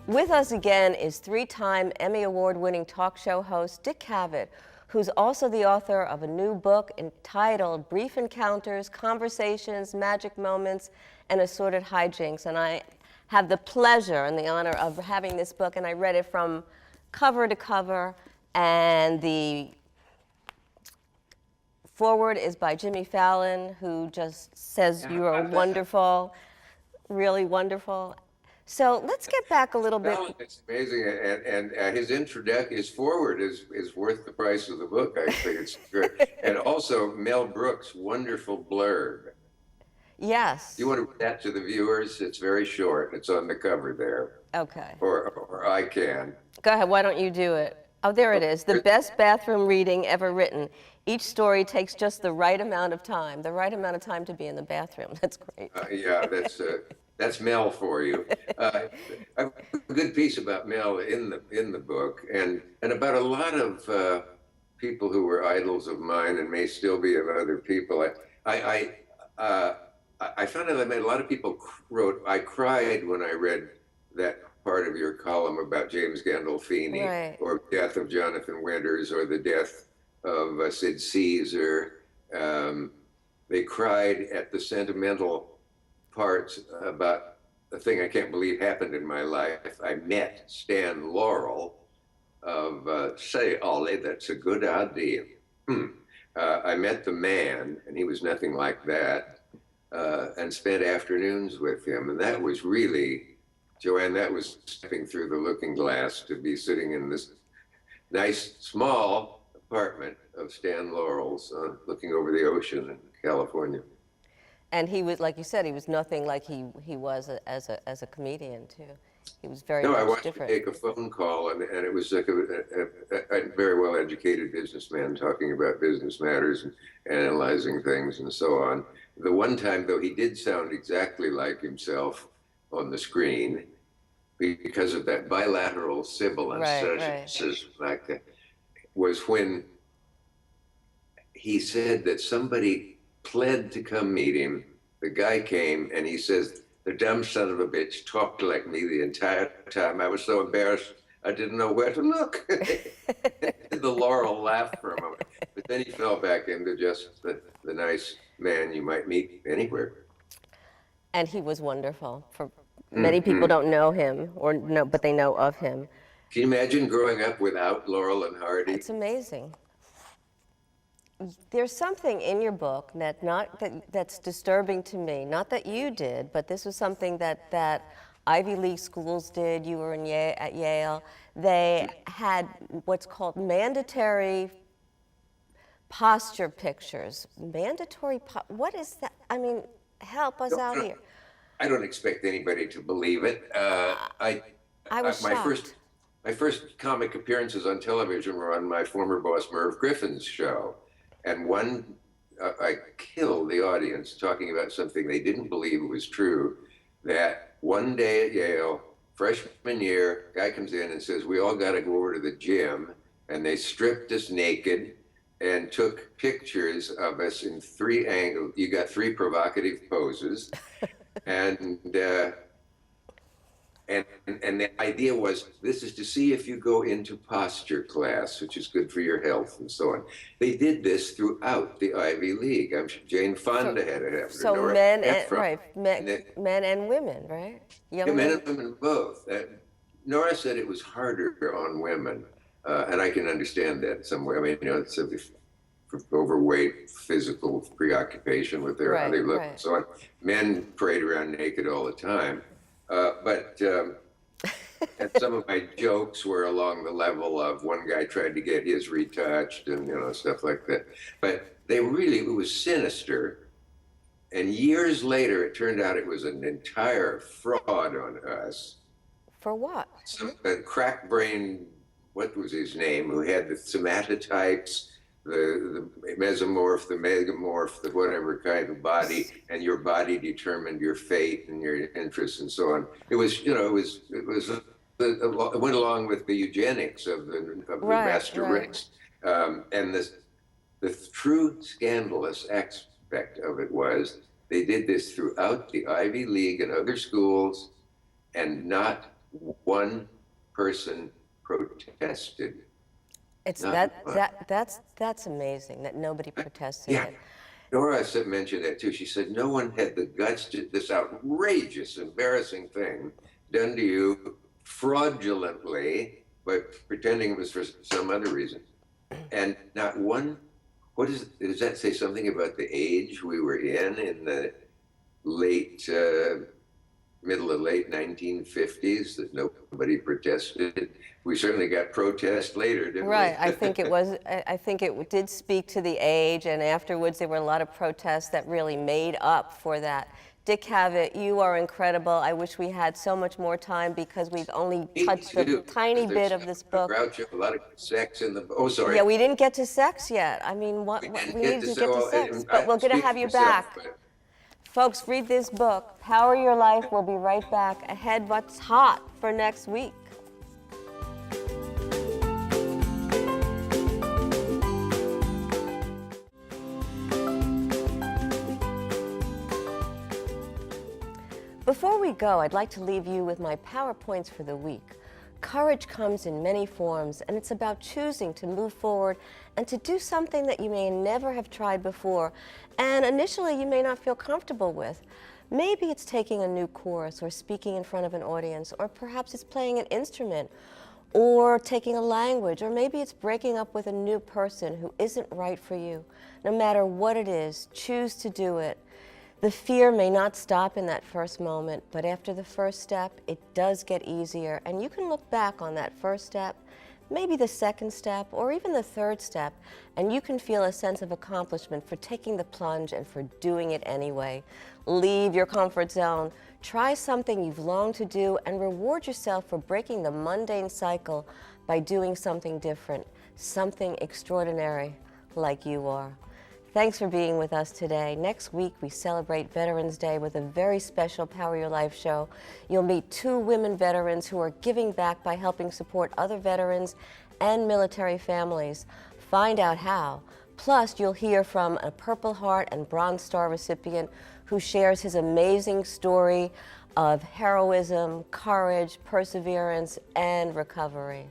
With us again is three-time Emmy Award-winning talk show host Dick Cavett, who's also the author of a new book entitled Brief Encounters, Conversations, Magic Moments, and Assorted Hijinks. And I have the pleasure and the honor of having this book, and I read it from cover to cover, and the foreword is by Jimmy Fallon, who just says you are wonderful, really wonderful. So let's get back a little bit. It's amazing, and his foreword is worth the price of the book. I think it's good. And also Mel Brooks' wonderful blurb. Yes. Do you want to read that to the viewers? It's very short. It's on the cover there. Okay. Or I can. Go ahead. Why don't you do it? Oh, there it is. The best bathroom reading ever written. Each story takes just the right amount of time. The right amount of time to be in the bathroom. That's great. Yeah, that's Mel for you. A good piece about Mel in the book, and about a lot of people who were idols of mine and may still be of other people. I found out that a lot of people wrote, I cried when I read that part of your column about James Gandolfini, right, or the death of Jonathan Winters, or the death of Sid Caesar. They cried at the sentimental parts about a thing I can't believe happened in my life. I met Stan Laurel of Say, Ollie, that's a good idea. I met the man, and he was nothing like that, and spent afternoons with him. And that was really, Joanne, that was stepping through the looking glass to be sitting in this nice, small apartment of Stan Laurel's, looking over the ocean in California. And he was, like you said, he was nothing like he was as a comedian, too. He was very much different. No, I wanted to take a phone call, and it was like a very well-educated businessman talking about business matters and analyzing things and so on. The one time, though, he did sound exactly like himself on the screen because of that bilateral sibilance, like that, was when he said that somebody pled to come meet him. The guy came, and he says, the dumb son of a bitch talked like me the entire time. I was so embarrassed, I didn't know where to look. The Laurel laughed for a moment, but then he fell back into just the nice man you might meet anywhere. And he was wonderful. For many people don't know him, but they know of him. Can you imagine growing up without Laurel and Hardy? It's amazing. There's something in your book that's disturbing to me. Not that you did, but this was something that Ivy League schools did. You were at Yale. They had what's called mandatory posture pictures. What is that? I mean, help us out here. I don't expect anybody to believe it. I was shocked. My first comic appearances on television were on my former boss Merv Griffin's show. And I killed the audience talking about something they didn't believe was true, that one day at Yale, freshman year, guy comes in and says, we all got to go over to the gym. And they stripped us naked and took pictures of us in 3 angles. You got 3 provocative poses. And the idea was, this is to see if you go into posture class, which is good for your health and so on. They did this throughout the Ivy League. I'm sure Jane Fonda had it after. So Nora men Ephron. men and women, right? Yeah, men and women both. Nora said it was harder on women, and I can understand that somewhere. I mean, it's a overweight physical preoccupation with their how they look and so on. Men parade around naked all the time. And some of my jokes were along the level of one guy tried to get his retouched and, stuff like that. But it was sinister. And years later, it turned out it was an entire fraud on us. For what? Some crack-brained, what was his name, who had the somatotypes, the mesomorph, the megamorph, the whatever kind of body, and your body determined your fate and your interests and so on. It was, it went along with the eugenics of the master race. And the true scandalous aspect of it was they did this throughout the Ivy League and other schools, and not one person protested. It's Not one. that's amazing that nobody protested Yeah. it. Nora mentioned that too. She said no one had the guts to this outrageous, embarrassing thing done to you fraudulently by pretending it was for some other reason. And not one, does that say something about the age we were in the late, middle of late 1950s, that nobody protested? We certainly got protest later, didn't we? Right. I think it was. I think it did speak to the age, and afterwards there were a lot of protests that really made up for that. Dick Cavett, you are incredible. I wish we had so much more time because we've only Me touched a too. tiny There's bit of this a book. Groucho, a lot of sex in the. Oh, sorry. Yeah, we didn't get to sex yet. I mean, We what didn't we get need to to say, get to well, sex, I but we're going to speak have for you myself, back. but Folks, read this book, Power Your Life. We'll be right back. Ahead, what's hot for next week. Before we go, I'd like to leave you with my PowerPoints for the week. Courage comes in many forms, and it's about choosing to move forward and to do something that you may never have tried before, and initially you may not feel comfortable with. Maybe it's taking a new course, or speaking in front of an audience, or perhaps it's playing an instrument, or taking a language, or maybe it's breaking up with a new person who isn't right for you. No matter what it is, choose to do it. The fear may not stop in that first moment, but after the first step, it does get easier, and you can look back on that first step, maybe the second step, or even the third step, and you can feel a sense of accomplishment for taking the plunge and for doing it anyway. Leave your comfort zone, try something you've longed to do, and reward yourself for breaking the mundane cycle by doing something different, something extraordinary, like you are. Thanks for being with us today. Next week, we celebrate Veterans Day with a very special Power Your Life show. You'll meet 2 women veterans who are giving back by helping support other veterans and military families. Find out how. Plus, you'll hear from a Purple Heart and Bronze Star recipient who shares his amazing story of heroism, courage, perseverance, and recovery.